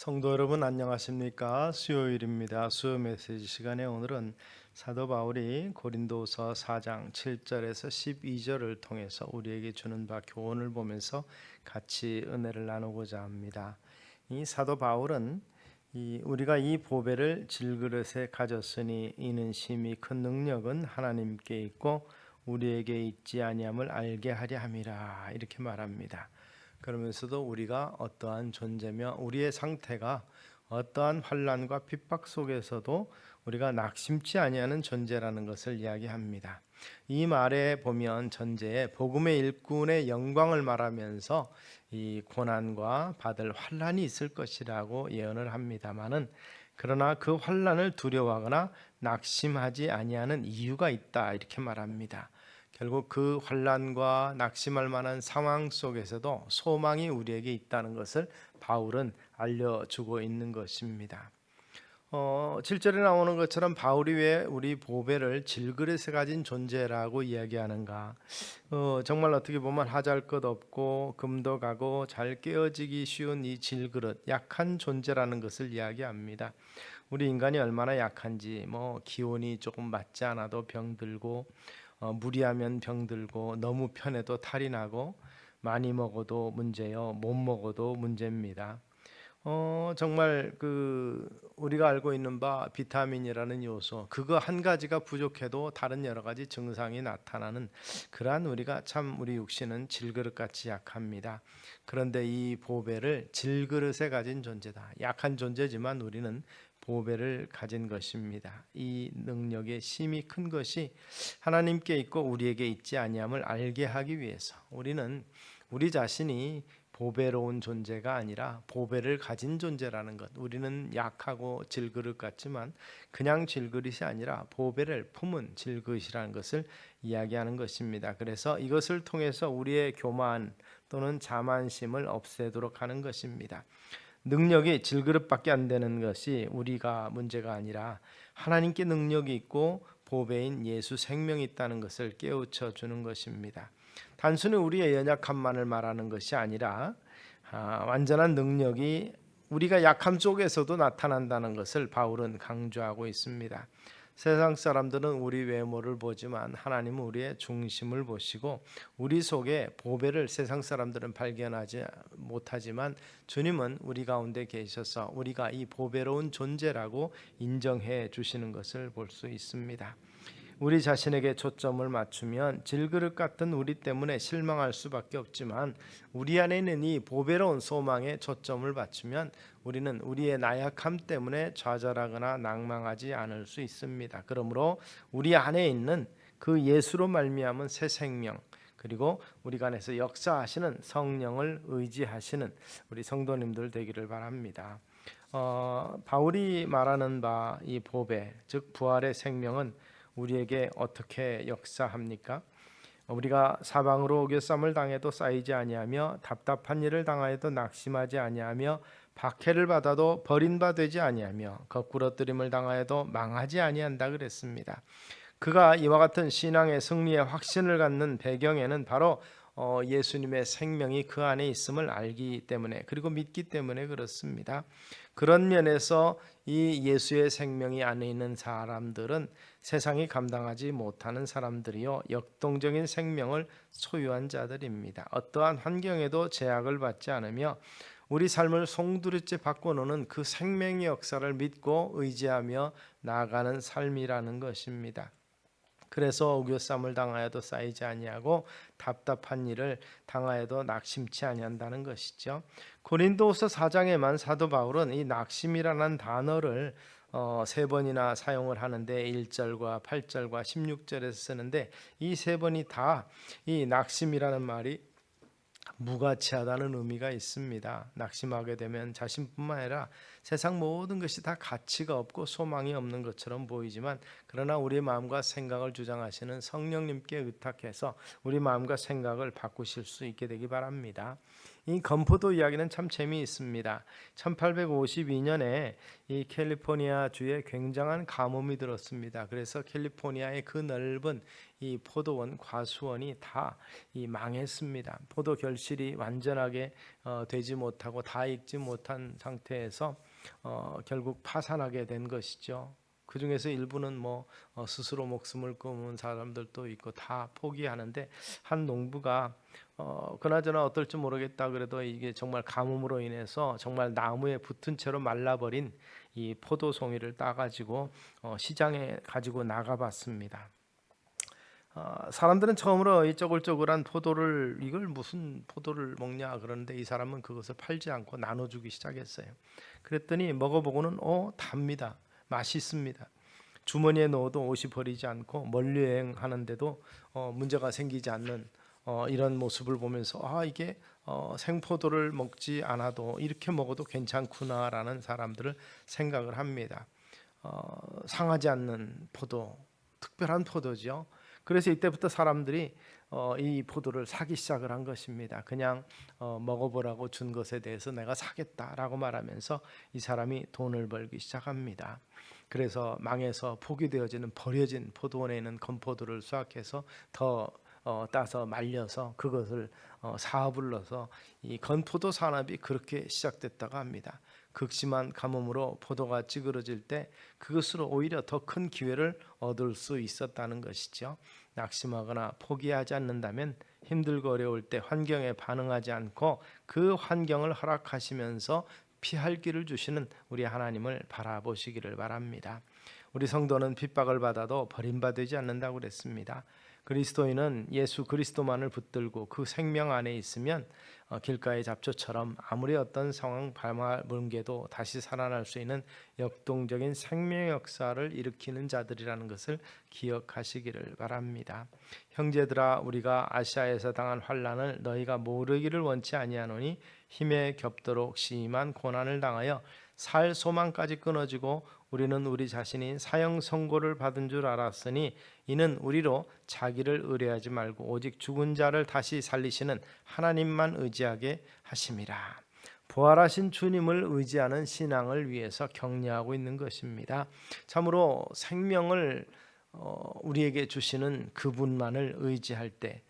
성도 여러분 안녕하십니까? 수요일입니다. 수요 메시지 시간에 오늘은 사도 바울이 고린도서 4장 7절에서 12절을 통해서 우리에게 주는 바 교훈을 보면서 같이 은혜를 나누고자 합니다. 이 사도 바울은 우리가 이 보배를 질그릇에 가졌으니 이는 심히 큰 능력은 하나님께 있고 우리에게 있지 아니함을 알게 하려 함이라 이렇게 말합니다. 그러면서도 우리가 어떠한 존재며 우리의 상태가 어떠한 환난과 핍박 속에서도 우리가 낙심치 아니하는 존재라는 것을 이야기합니다. 이 말에 보면 전제에 복음의 일꾼의 영광을 말하면서 이 고난과 받을 환난이 있을 것이라고 예언을 합니다마는 그러나 그 환난을 두려워하거나 낙심하지 아니하는 이유가 있다 이렇게 말합니다. 결국 그 환난과 낙심할 만한 상황 속에서도 소망이 우리에게 있다는 것을 바울은 알려주고 있는 것입니다. 7절에 나오는 것처럼 바울이 왜 우리 보배를 질그릇에 가진 존재라고 이야기하는가? 정말 어떻게 보면 하잘 것 없고 금도 가고 잘 깨어지기 쉬운 이 질그릇, 약한 존재라는 것을 이야기합니다. 우리 인간이 얼마나 약한지, 기온이 조금 맞지 않아도 병들고, 무리하면 병들고, 너무 편해도 탈이 나고, 많이 먹어도 문제요, 못 먹어도 문제입니다. 정말 우리가 알고 있는 바 비타민이라는 요소 그거 한 가지가 부족해도 다른 여러 가지 증상이 나타나는 그러한 우리 육신은 질그릇같이 약합니다. 그런데 이 보배를 질그릇에 가진 존재다. 약한 존재지만 우리는 보배를 가진 것입니다. 이 능력의 심히 큰 것이 하나님께 있고 우리에게 있지 아니함을 알게 하기 위해서 우리는 우리 자신이 보배로운 존재가 아니라 보배를 가진 존재라는 것. 우리는 약하고 질그릇 같지만 그냥 질그릇이 아니라 보배를 품은 질그릇이라는 것을 이야기하는 것입니다. 그래서 이것을 통해서 우리의 교만 또는 자만심을 없애도록 하는 것입니다. 능력이 질그릇밖에 안 되는 것이 우리가 문제가 아니라 하나님께 능력이 있고 보배인 예수 생명이 있다는 것을 깨우쳐 주는 것입니다. 단순히 우리의 연약함만을 말하는 것이 아니라 완전한 능력이 우리가 약함 속에서도 나타난다는 것을 바울은 강조하고 있습니다. 세상 사람들은 우리 외모를 보지만 하나님은 우리의 중심을 보시고 우리 속에 보배를 세상 사람들은 발견하지 못하지만 주님은 우리 가운데 계셔서 우리가 이 보배로운 존재라고 인정해 주시는 것을 볼 수 있습니다. 우리 자신에게 초점을 맞추면 질그릇 같은 우리 때문에 실망할 수밖에 없지만 우리 안에 있는 이 보배로운 소망에 초점을 맞추면 우리는 우리의 나약함 때문에 좌절하거나 낭망하지 않을 수 있습니다. 그러므로 우리 안에 있는 그 예수로 말미암은 새 생명 그리고 우리 안에서 역사하시는 성령을 의지하시는 우리 성도님들 되기를 바랍니다. 바울이 말하는 바 이 보배 즉 부활의 생명은 우리에게 어떻게 역사합니까? 우리가 사방으로 오겨쌈을 당해도 쌓이지 아니하며 답답한 일을 당하여도 낙심하지 아니하며 박해를 받아도 버림받지 아니하며 거꾸러뜨림을 당하여도 망하지 아니한다 그랬습니다. 그가 이와 같은 신앙의 승리의 확신을 갖는 배경에는 바로 예수님의 생명이 그 안에 있음을 알기 때문에 그리고 믿기 때문에 그렇습니다. 그런 면에서 이 예수의 생명이 안에 있는 사람들은 세상이 감당하지 못하는 사람들이요 역동적인 생명을 소유한 자들입니다. 어떠한 환경에도 제약을 받지 않으며 우리 삶을 송두리째 바꿔놓는 그 생명의 역사를 믿고 의지하며 나아가는 삶이라는 것입니다. 그래서 오교쌈을 당하여도 쌓이지 아니하고 답답한 일을 당하여도 낙심치 아니한다는 것이죠. 고린도후서 4장에만 사도 바울은 이 낙심이라는 단어를 3번이나 사용을 하는데 1절과 8절과 16절에서 쓰는데 이 3번이 다 이 낙심이라는 말이 무가치하다는 의미가 있습니다. 낙심하게 되면 자신뿐만 아니라 세상 모든 것이 다 가치가 없고 소망이 없는 것처럼 보이지만 그러나 우리의 마음과 생각을 주장하시는 성령님께 의탁해서 우리 마음과 생각을 바꾸실 수 있게 되기 바랍니다. 이 건포도 이야기는 참 재미있습니다. 1852년에 이 캘리포니아 주에 굉장한 가뭄이 들었습니다. 그래서 캘리포니아의 그 넓은 이 포도원, 과수원이 다 이 망했습니다. 포도 결실이 완전하게 되지 못하고 다 익지 못한 상태에서 결국 파산하게 된 것이죠. 그 중에서 일부는 스스로 목숨을 끊은 사람들도 있고 다 포기하는데, 한 농부가 그나저나 어떨지 모르겠다 그래도 이게 정말 가뭄으로 인해서 정말 나무에 붙은 채로 말라버린 이 포도송이를 따가지고 시장에 가지고 나가봤습니다. 사람들은 처음으로 이 쪼글쪼글한 포도를, 이걸 무슨 포도를 먹냐 그러는데, 이 사람은 그것을 팔지 않고 나눠주기 시작했어요. 그랬더니 먹어보고는 답니다. 맛있습니다. 주머니에 넣어도 옷이 버리지 않고 멀리 여행하는데도 문제가 생기지 않는 이런 모습을 보면서 이게 생포도를 먹지 않아도 이렇게 먹어도 괜찮구나라는 사람들을 생각을 합니다. 상하지 않는 포도, 특별한 포도죠. 그래서 이때부터 사람들이 이 포도를 사기 시작을 한 것입니다. 그냥 먹어보라고 준 것에 대해서 내가 사겠다라고 말하면서 이 사람이 돈을 벌기 시작합니다. 그래서 망해서 포기되어지는 버려진 포도원에 있는 건포도를 수확해서 더 따서 말려서 그것을 사업을 넣어서 이 건포도 산업이 그렇게 시작됐다고 합니다. 극심한 가뭄으로 포도가 찌그러질 때 그것으로 오히려 더 큰 기회를 얻을 수 있었다는 것이죠. 낙심하거나 포기하지 않는다면 힘들고 어려울 때 환경에 반응하지 않고 그 환경을 허락하시면서 피할 길을 주시는 우리 하나님을 바라보시기를 바랍니다. 우리 성도는 핍박을 받아도 버림받지 않는다고 그랬습니다. 그리스도인은 예수 그리스도만을 붙들고 그 생명 안에 있으면 길가의 잡초처럼 아무리 어떤 상황 발물개도 다시 살아날 수 있는 역동적인 생명의 역사를 일으키는 자들이라는 것을 기억하시기를 바랍니다. 형제들아, 우리가 아시아에서 당한 환난을 너희가 모르기를 원치 아니하노니 힘에 겹도록 심한 고난을 당하여 살 소망까지 끊어지고 우리는 우리 자신이 사형 선고를 받은 줄 알았으니 이는 우리로 자기를 의뢰하지 말고 오직 죽은 자를 다시 살리시는 하나님만 의지하게 하심이라. 부활하신 주님을 의지하는 신앙을 위해서 격려하고 있는 것입니다. 참으로 생명을 우리에게 주시는 그분만을 의지할 때,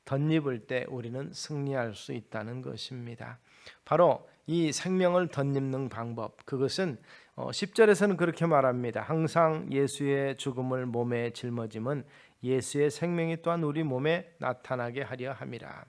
덧입을 때 우리는 승리할 수 있다는 것입니다. 바로 이 생명을 덧입는 방법, 그것은 10절에서는 그렇게 말합니다. 항상 예수의 죽음을 몸에 짊어짐은 예수의 생명이 또한 우리 몸에 나타나게 하려 함이라.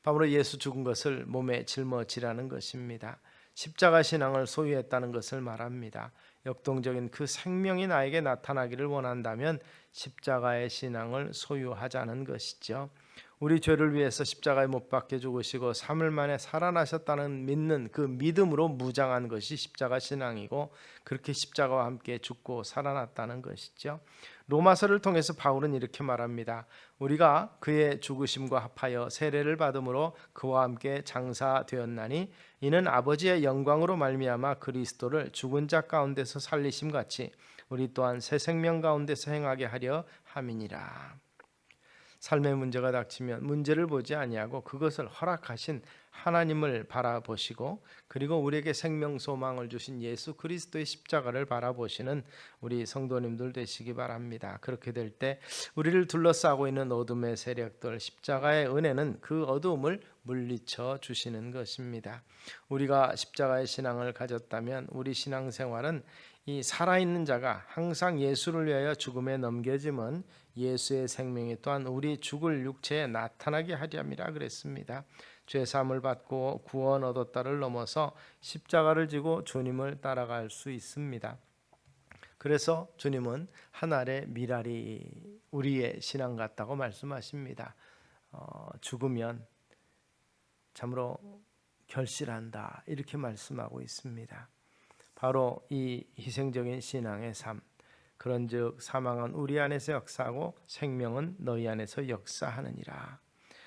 바로 예수 죽은 것을 몸에 짊어지라는 것입니다. 십자가 신앙을 소유했다는 것을 말합니다. 역동적인 그 생명이 나에게 나타나기를 원한다면 십자가의 신앙을 소유하자는 것이죠. 우리 죄를 위해서 십자가에 못 박혀 죽으시고 3일 만에 살아나셨다는 믿는 그 믿음으로 무장한 것이 십자가 신앙이고, 그렇게 십자가와 함께 죽고 살아났다는 것이죠. 로마서를 통해서 바울은 이렇게 말합니다. 우리가 그의 죽으심과 합하여 세례를 받음으로 그와 함께 장사되었나니 이는 아버지의 영광으로 말미암아 그리스도를 죽은 자 가운데서 살리심 같이 우리 또한 새 생명 가운데서 행하게 하려 함이니라. 삶의 문제가 닥치면 문제를 보지 아니하고 그것을 허락하신 하나님을 바라보시고, 그리고 우리에게 생명 소망을 주신 예수 그리스도의 십자가를 바라보시는 우리 성도님들 되시기 바랍니다. 그렇게 될 때 우리를 둘러싸고 있는 어둠의 세력들, 십자가의 은혜는 그 어두움을 물리쳐 주시는 것입니다. 우리가 십자가의 신앙을 가졌다면 우리 신앙생활은 이 살아있는 자가 항상 예수를 위하여 죽음에 넘겨짐은 예수의 생명이 또한 우리 죽을 육체에 나타나게 하려 함이라 그랬습니다. 죄사함을 받고 구원 얻었다를 넘어서 십자가를 지고 주님을 따라갈 수 있습니다. 그래서 주님은 한 알의 미랄이 우리의 신앙 같다고 말씀하십니다. 죽으면 참으로 결실한다, 이렇게 말씀하고 있습니다. 바로 이 희생적인 신앙의 삶, 그런즉 사망은 우리 안에서 역사하고 생명은 너희 안에서 역사하느니라.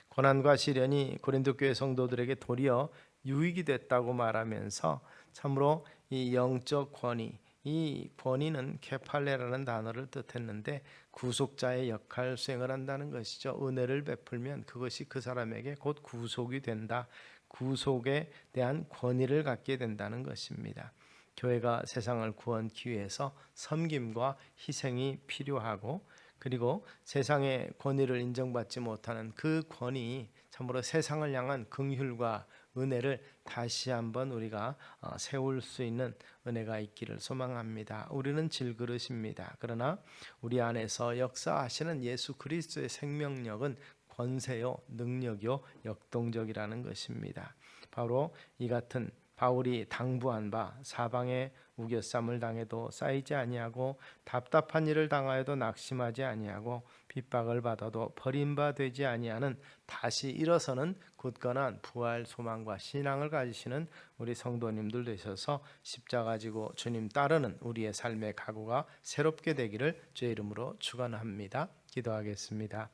고난과 시련이 고린도 교회 성도들에게 도리어 유익이 됐다고 말하면서 참으로 이 영적 권위, 이 권위는 케팔레라는 단어를 뜻했는데 구속자의 역할 수행을 한다는 것이죠. 은혜를 베풀면 그것이 그 사람에게 곧 구속이 된다. 구속에 대한 권위를 갖게 된다는 것입니다. 교회가 세상을 구원하기 위해서 섬김과 희생이 필요하고, 그리고 세상의 권위를 인정받지 못하는 그 권위, 참으로 세상을 향한 긍휼과 은혜를 다시 한번 우리가 세울 수 있는 은혜가 있기를 소망합니다. 우리는 질그릇입니다. 그러나 우리 안에서 역사하시는 예수 그리스도의 생명력은 권세요, 능력이요, 역동적이라는 것입니다. 바로 이 같은 바울이 당부한 바 사방에 우겨쌈을 당해도 쌓이지 아니하고 답답한 일을 당하여도 낙심하지 아니하고 핍박을 받아도 버림받지 아니하는 다시 일어서는 굳건한 부활 소망과 신앙을 가지시는 우리 성도님들 되셔서 십자가 지고 주님 따르는 우리의 삶의 각오가 새롭게 되기를 주의 이름으로 축원합니다. 기도하겠습니다.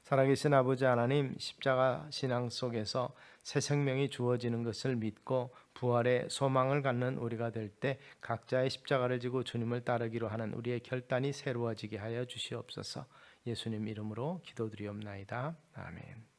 살아계신 아버지 하나님, 십자가 신앙 속에서 새 생명이 주어지는 것을 믿고 부활의 소망을 갖는 우리가 될 때 각자의 십자가를 지고 주님을 따르기로 하는 우리의 결단이 새로워지게 하여 주시옵소서. 예수님 이름으로 기도드리옵나이다. 아멘.